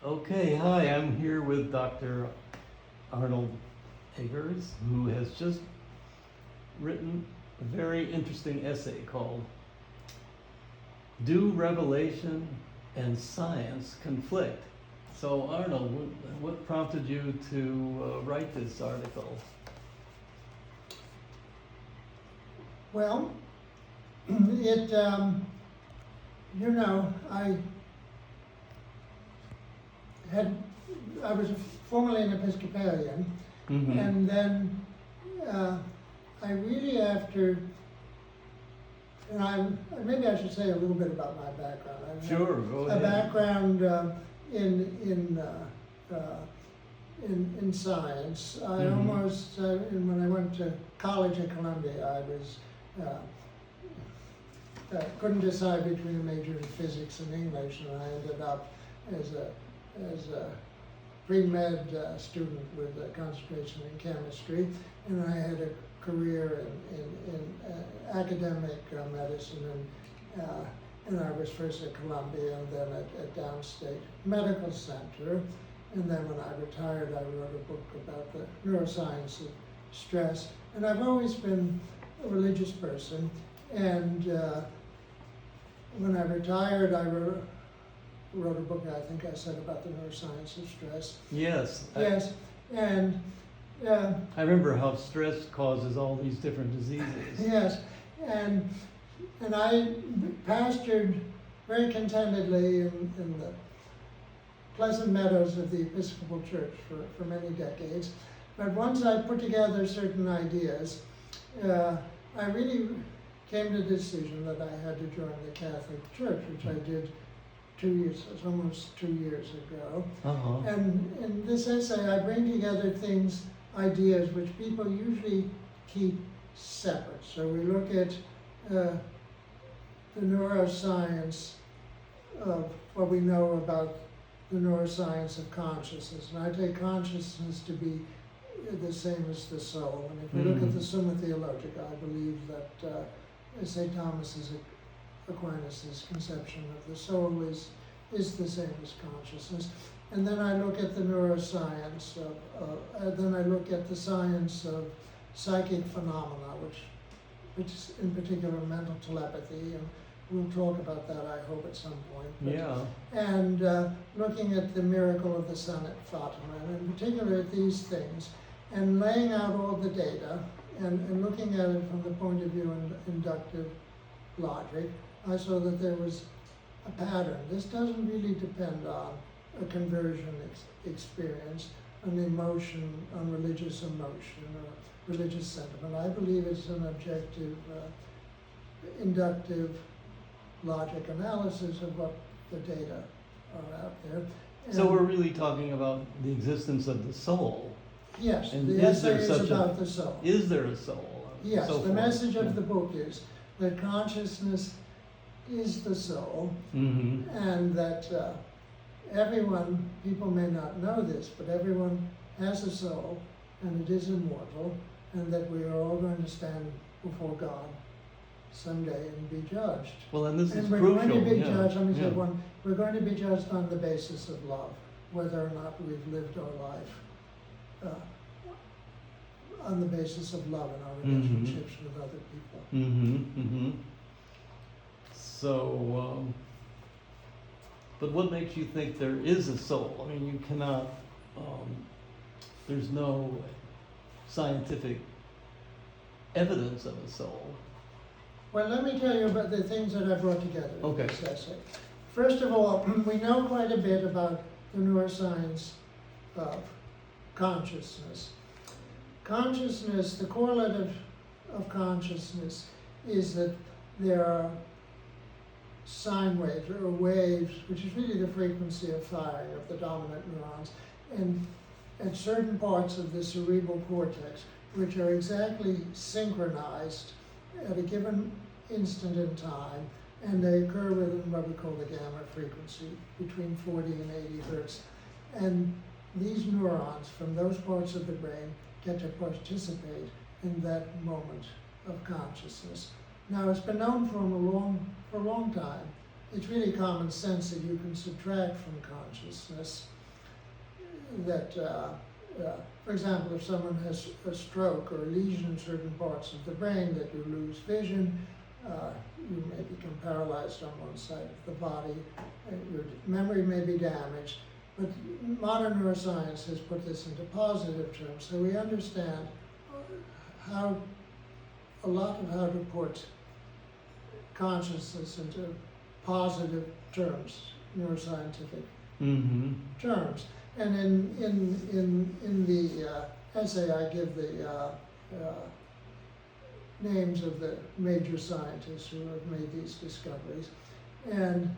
Okay, hi, I'm here with Dr. Arnold Eggers, who has just written a very interesting essay called Do Revelation and Science Conflict? So Arnold, what prompted you to write this article? Well, I was formerly an Episcopalian, Mm-hmm. and then I really maybe I should say a little bit about my background. I have Sure, go a ahead. background in science. I Mhm. almost, when I went to college at Columbia, I was couldn't decide between a major in physics and English, and I ended up as a pre-med student with a concentration in chemistry, and I had a career in academic medicine, and I was first at Columbia and then at Downstate Medical Center, and then when I retired I wrote a book about the neuroscience of stress, and I've always been a religious person, and when I retired I wrote a book, I think I said, about the neuroscience of stress. Yes. Yes, and I remember how stress causes all these different diseases. yes, and I pastored very contentedly in the pleasant meadows of the Episcopal Church for many decades. But once I put together certain ideas, I really came to the decision that I had to join the Catholic Church, which I did almost 2 years ago. Uh-huh. And in this essay, I bring together ideas which people usually keep separate. So we look at the neuroscience of what we know about the neuroscience of consciousness. And I take consciousness to be the same as the soul. And if we look at the Summa Theologica, I believe that St. Thomas Aquinas' conception of the soul is the same as consciousness. And then I look at the neuroscience then I look at the science of psychic phenomena, which is in particular mental telepathy, and we'll talk about that, I hope, at some point. Yeah. And looking at the miracle of the sun at Fatima, and in particular at these things, and laying out all the data, and looking at it from the point of view of inductive logic, I saw that there was a pattern. This doesn't really depend on a conversion experience, an emotion, on religious emotion, or religious sentiment. I believe it's an objective, inductive logic analysis of what the data are out there. So we're really talking about the existence of the soul. Yes, And the is essay there is such about the soul. Is there a soul? Yes, So the forth. message of the book is that consciousness is the soul, Mm-hmm. and that people may not know this, but everyone has a soul, and it is immortal, and that we are all going to stand before God someday and be judged. Well, and this And is we're crucial. going to be yeah. judged, let me say yeah. one, we're going to be judged on the basis of love, whether or not we've lived our life on the basis of love in our relationships with other people. Mm-hmm. Mm-hmm. So, but what makes you think there is a soul? I mean, you cannot, there's no scientific evidence of a soul. Well, let me tell you about the things that I brought together Okay. in this essay. First of all, we know quite a bit about the neuroscience of consciousness. Consciousness, the correlative of consciousness is that there are sine waves, or waves, which is really the frequency of firing of the dominant neurons, and at certain parts of the cerebral cortex, which are exactly synchronized at a given instant in time, and they occur within what we call the gamma frequency, between 40 and 80 hertz. And these neurons from those parts of the brain get to participate in that moment of consciousness. Now, it's been known for a long time it's really common sense that you can subtract from consciousness. That, for example, if someone has a stroke or a lesion in certain parts of the brain, that you lose vision, you may become paralyzed on one side of the body, your memory may be damaged, but modern neuroscience has put this into positive terms, so we understand a lot of how to put consciousness into positive terms, neuroscientific terms. And in the essay, I give the names of the major scientists who have made these discoveries. And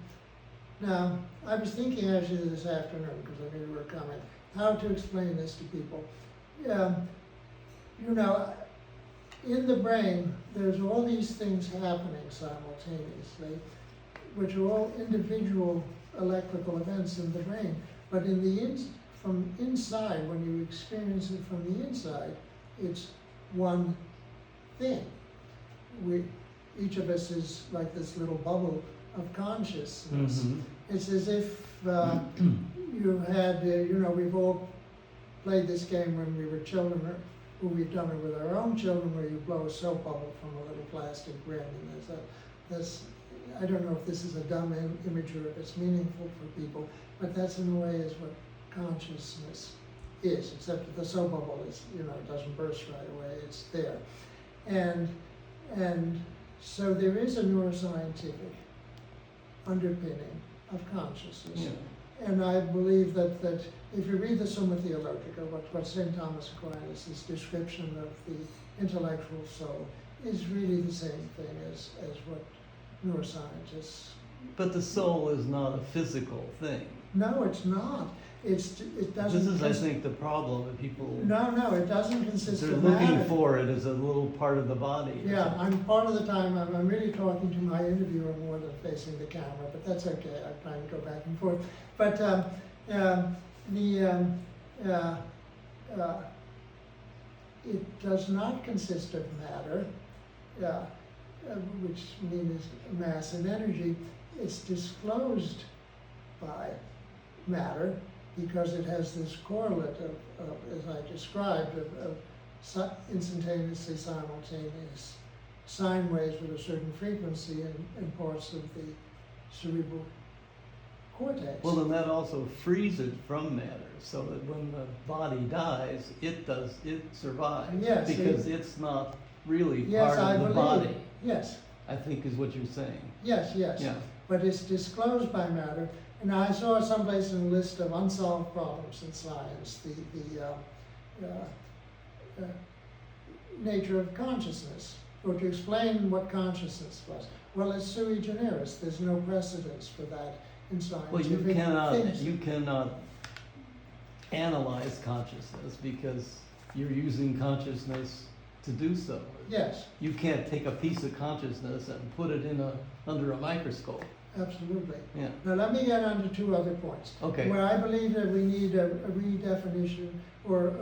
now, I was thinking actually this afternoon, because I knew you were coming, how to explain this to people. You know, in the brain, there's all these things happening simultaneously, which are all individual electrical events in the brain. But from inside, when you experience it from the inside, it's one thing. Each of us is like this little bubble of consciousness. It's as if you had, we've all played this game when we were children, or we've done it with our own children, where you blow a soap bubble from a little plastic ring. And I don't know if this is a dumb image or if it's meaningful for people, but that's in a way is what consciousness is, except that the soap bubble is, it doesn't burst right away, it's there. And so there is a neuroscientific underpinning of consciousness. Yeah. And I believe that if you read the Summa Theologica, what St. Thomas Aquinas' description of the intellectual soul is really the same thing as what neuroscientists. But the soul is not a physical thing. No, it's not. It doesn't. This is, I think, the problem that people. No, it doesn't consist They're of looking matter. for it as a little part of the body. Yeah, I'm part of the time. I'm really talking to my interviewer more than facing the camera, but that's okay. I'm trying to go back and forth. But it does not consist of matter, which means mass and energy. It's disclosed by matter because it has this correlate of as I described, of instantaneously simultaneous sine waves with a certain frequency in parts of the cerebral cortex. Well, then that also frees it from matter, so that when the body dies, it survives. Yes, because it's not really yes, part of the body. Yes. I think is what you're saying. Yes. Yeah. But it's disclosed by matter. And I saw someplace in a list of unsolved problems in science, the nature of consciousness, or to explain what consciousness was. Well, it's sui generis. There's no precedence for that in science. Well, you cannot analyze consciousness because you're using consciousness to do so. Yes. You can't take a piece of consciousness and put it under a microscope. Absolutely. Yeah. Now let me get on to two other points. Okay. Where I believe that we need a redefinition or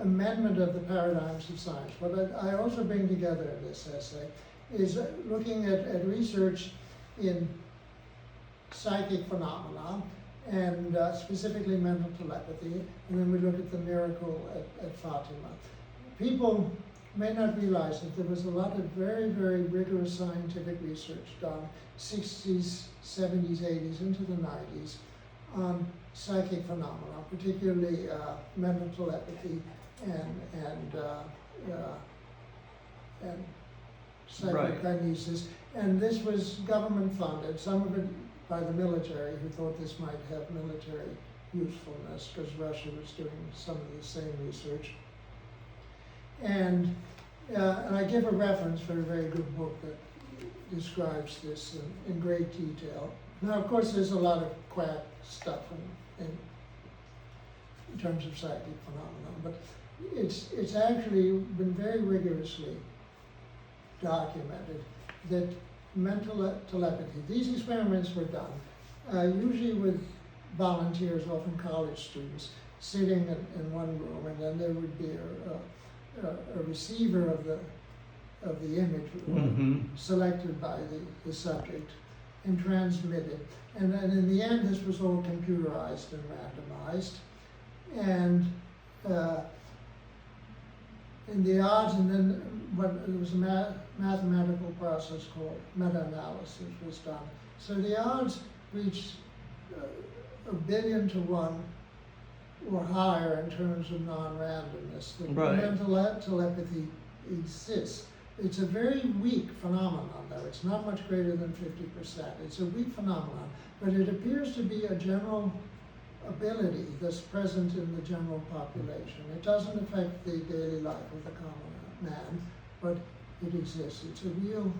amendment of the paradigms of science. What I also bring together in this essay is looking at research in psychic phenomena and specifically mental telepathy, and then we look at the miracle at Fatima. People may not realize that there was a lot of very, very rigorous scientific research done 60s, 70s, 80s, into the 90s on psychic phenomena, particularly mental telepathy and psychokinesis. And this was government funded, some of it by the military, who thought this might have military usefulness because Russia was doing some of the same research. And I give a reference for a very good book that describes this in great detail. Now, of course, there's a lot of quack stuff in terms of psychic phenomena, but it's actually been very rigorously documented that mental telepathy, these experiments were done usually with volunteers, often college students, sitting in one room, and then there would be a receiver of the image selected by the subject, and transmitted. And in the end, this was all computerized and randomized. And in the odds, and then there was a mathematical process called meta-analysis was done. So the odds reached 1 billion to 1 or higher in terms of non-randomness. The mental telepathy exists. It's a very weak phenomenon, though. It's not much greater than 50%. It's a weak phenomenon, but it appears to be a general ability that's present in the general population. It doesn't affect the daily life of the common man, but it exists. It's a real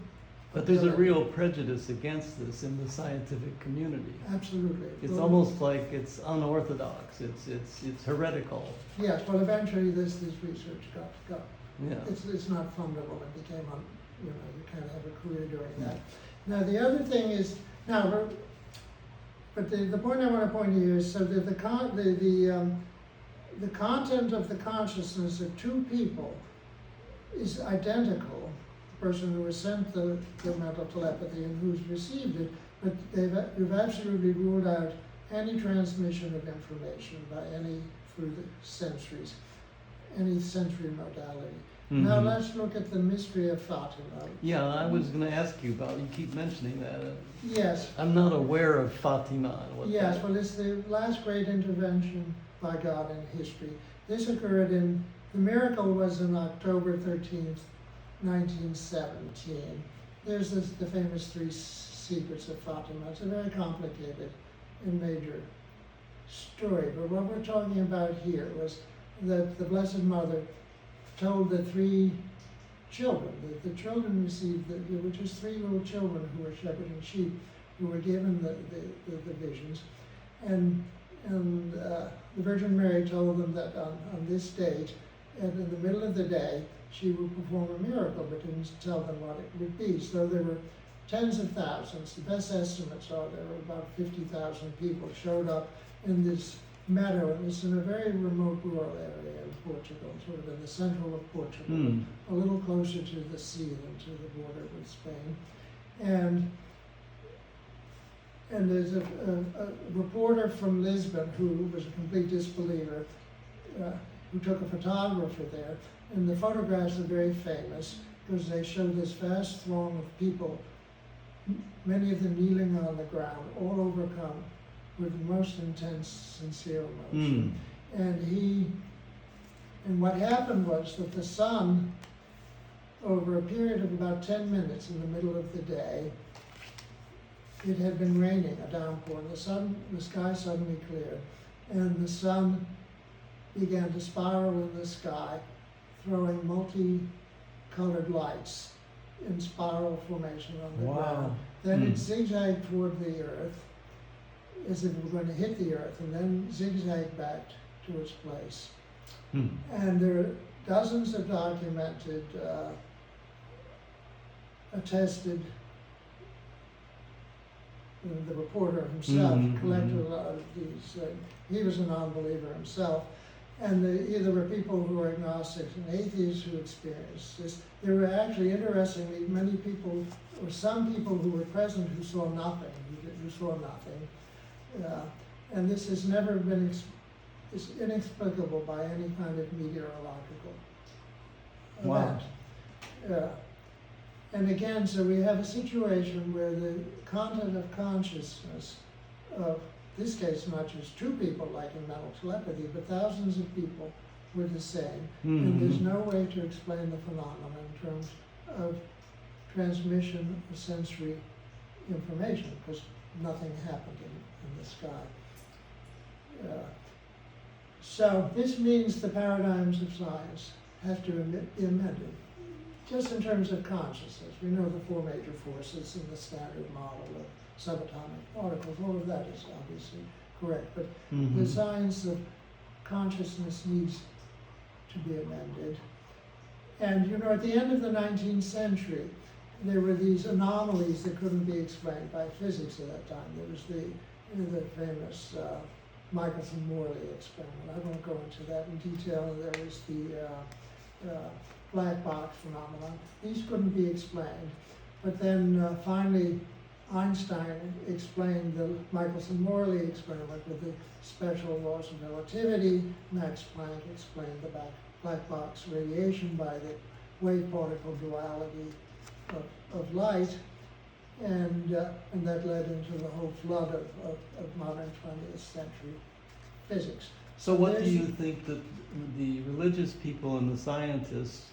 But there's a real prejudice against this in the scientific community. Absolutely. It's almost like it's unorthodox. It's heretical. Yes. Well, eventually this research got. Yeah. It's not fundable and became you can't have a career doing that. Now the other thing is but the point I want to point to you is so that the content of the consciousness of two people is identical. The person who has sent the mental telepathy and who's received it, but we've absolutely ruled out any transmission of information through the sensories, any sensory modality. Mm-hmm. Now let's look at the mystery of Fatima. Yeah, I was going to ask you about. You keep mentioning that. Yes. I'm not aware of Fatima. Yes. Well, it's the last great intervention by God in history. This occurred the miracle was on October 13th, 1917. There's the famous 3 secrets of Fatima. It's a very complicated and major story. But what we're talking about here was that the Blessed Mother told the 3 children, that the children received, there were just 3 little children who were shepherding sheep, who were given the visions. And the Virgin Mary told them that on this date, and in the middle of the day, she would perform a miracle, but didn't tell them what it would be. So there were tens of thousands. The best estimates are there were about 50,000 people showed up in this meadow. It was in a very remote rural area in Portugal, sort of in the central of Portugal, a little closer to the sea than to the border with Spain. And there's a reporter from Lisbon who was a complete disbeliever, who took a photographer there, and the photographs are very famous because they show this vast throng of people, many of them kneeling on the ground, all overcome with the most intense, sincere emotion. And what happened was that the sun, over a period of about 10 minutes in the middle of the day, it had been raining, a downpour, and the sky suddenly cleared, and the sun began to spiral in the sky, throwing multi-colored lights in spiral formation on the ground. Then it zigzagged toward the earth, as if it were going to hit the earth, and then zigzagged back to its place. And there are dozens of documented, attested, the reporter himself collected a lot of these. He was a non-believer himself. And there were people who were agnostics and atheists who experienced this. There were actually, interestingly, many people, or some people who were present who saw nothing, who saw nothing. And this has never been, is inexplicable by any kind of meteorological event. And again, so we have a situation where the content of consciousness of this case, not just 2 people like in mental telepathy, but thousands of people were the same. And there's no way to explain the phenomenon in terms of transmission of sensory information, because nothing happened in the sky. So this means the paradigms of science have to be amended. Just in terms of consciousness, we know the 4 major forces in the standard model of subatomic particles. All of that is obviously correct, but the science of consciousness needs to be amended. And at the end of the 19th century, there were these anomalies that couldn't be explained by physics at that time. There was the famous Michelson-Morley experiment. I won't go into that in detail. There was the black box phenomenon. These couldn't be explained. But then finally, Einstein explained the Michelson-Morley experiment with the special laws of relativity. Max Planck explained the black box radiation by the wave-particle duality of light. And that led into the whole flood of modern 20th century physics. So what do you think that the religious people and the scientists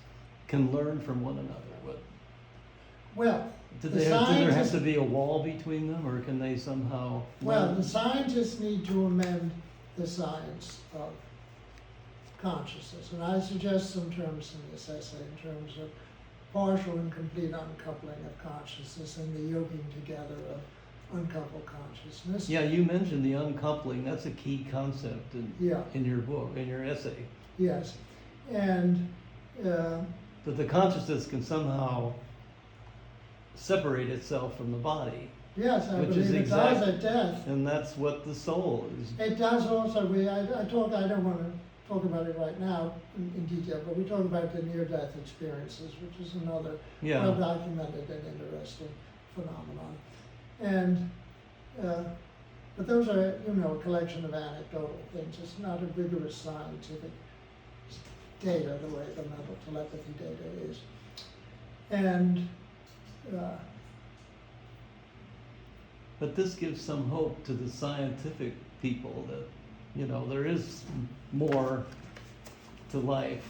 can learn from one another? What, Well, do there have to be a wall between them, or can they somehow? Well, the scientists need to amend the science of consciousness. And I suggest some terms in this essay in terms of partial and complete uncoupling of consciousness and the yoking together of uncoupled consciousness. Yeah, you mentioned the uncoupling. That's a key concept in your book, in your essay. Yes. And that the consciousness can somehow separate itself from the body. Yes, I which believe is it does at death. And that's what the soul is. It does also. I don't want to talk about it right now in detail, but we talk about the near-death experiences, which is another well-documented and interesting phenomenon. And but those are, a collection of anecdotal things. It's not a rigorous scientific data the way the mental telepathy data is. And but this gives some hope to the scientific people that, there is more to life.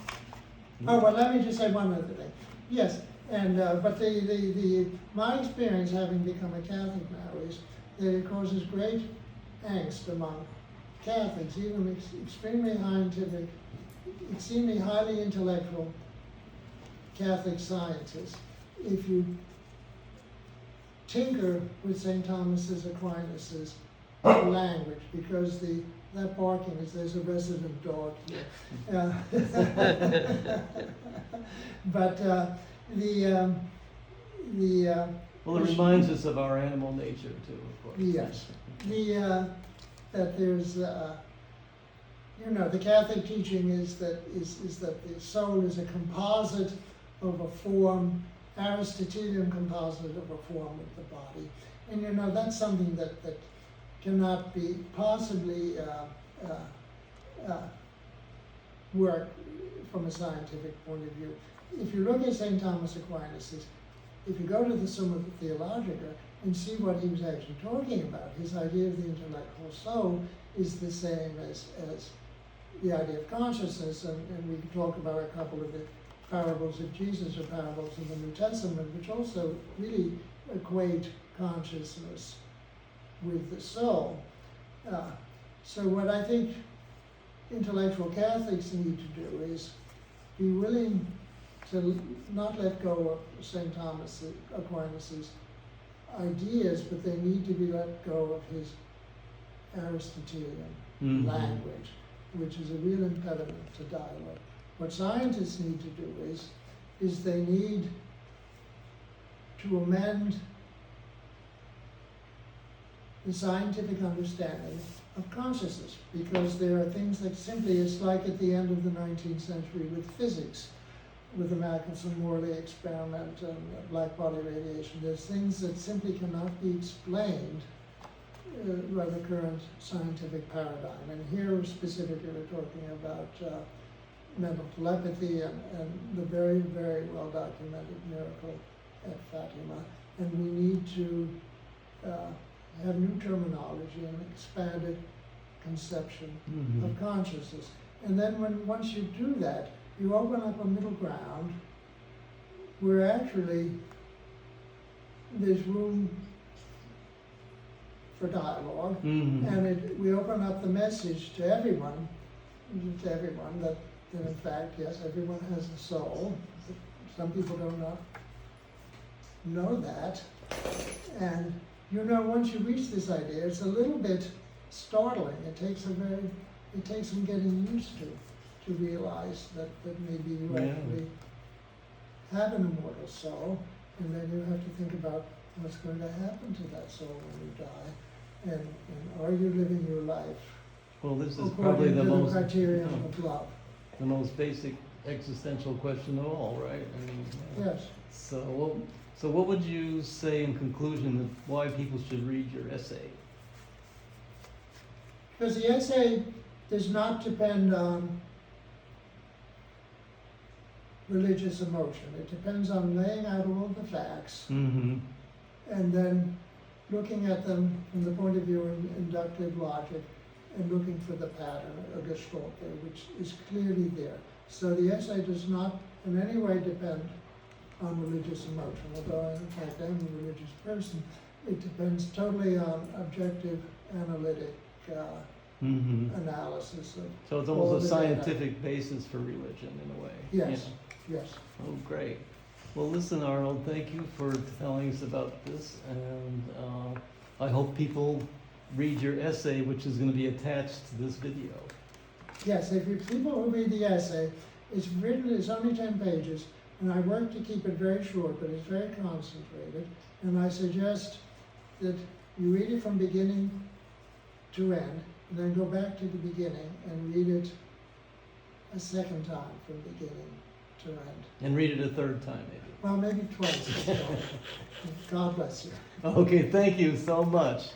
Oh, well, let me just say one other thing. Yes, and but my experience, having become a Catholic now, is that it causes great angst among Catholics, even extremely highly intellectual Catholic scientists. If you tinker with St. Thomas Aquinas's language, because that barking is, there's a resident dog here. But well, it reminds us of our animal nature too, of course. Yes, that there's the Catholic teaching is that the soul is a composite of a form, Aristotelian composite of a form of the body, and that's something that cannot be possibly work from a scientific point of view. If you look at St. Thomas Aquinas, if you go to the Summa Theologica and see what he was actually talking about, his idea of the intellectual soul is the same as the idea of consciousness, and we can talk about a couple of the parables of Jesus or parables in the New Testament, which also really equate consciousness with the soul. So what I think intellectual Catholics need to do is be willing to not let go of St. Thomas Aquinas' ideas, but they need to be let go of his Aristotelian language, which is a real impediment to dialogue. What scientists need to do is they need to amend the scientific understanding of consciousness, because there are things that simply, it's like at the end of the 19th century with physics, with the Michelson-Morley experiment and black body radiation. There's things that simply cannot be explained by the current scientific paradigm. And here specifically we're talking about mental telepathy and the very, very well documented miracle at Fatima. And we need to have new terminology and expanded conception of consciousness. And then once you do that, you open up a middle ground where actually there's room for dialogue, and we open up the message to everyone that in fact, yes, everyone has a soul. Some people do not know that. And once you reach this idea, it's a little bit startling. It takes some getting used to realize that maybe you actually have an immortal soul, and then you have to think about what's going to happen to that soul when you die, and are you living your life? Well, this is probably the most criterion of love. The most basic existential question of all, right? I mean, yes. So, well, So what would you say in conclusion of why people should read your essay? Because the essay does not depend on religious emotion. It depends on laying out all the facts Mm-hmm. and then looking at them from the point of view of inductive logic and looking for the pattern, a gestalt there, which is clearly there. So the essay does not in any way depend on religious emotion, although in fact I'm a religious person. It depends totally on objective, analytic Mm-hmm. analysis of So it's all almost a the data. scientific basis for religion in a way. Yes, Yeah. yes. Oh, great. Well, listen, Arnold, thank you for telling us about this, and I hope people read your essay, which is going to be attached to this video. Yes, if you people who read the essay, it's only 10 pages, and I work to keep it very short, but it's very concentrated, and I suggest that you read it from beginning to end, and then go back to the beginning and read it a second time from beginning to end. And read it a third time, maybe. Well, maybe twice. God bless you. Okay, thank you so much.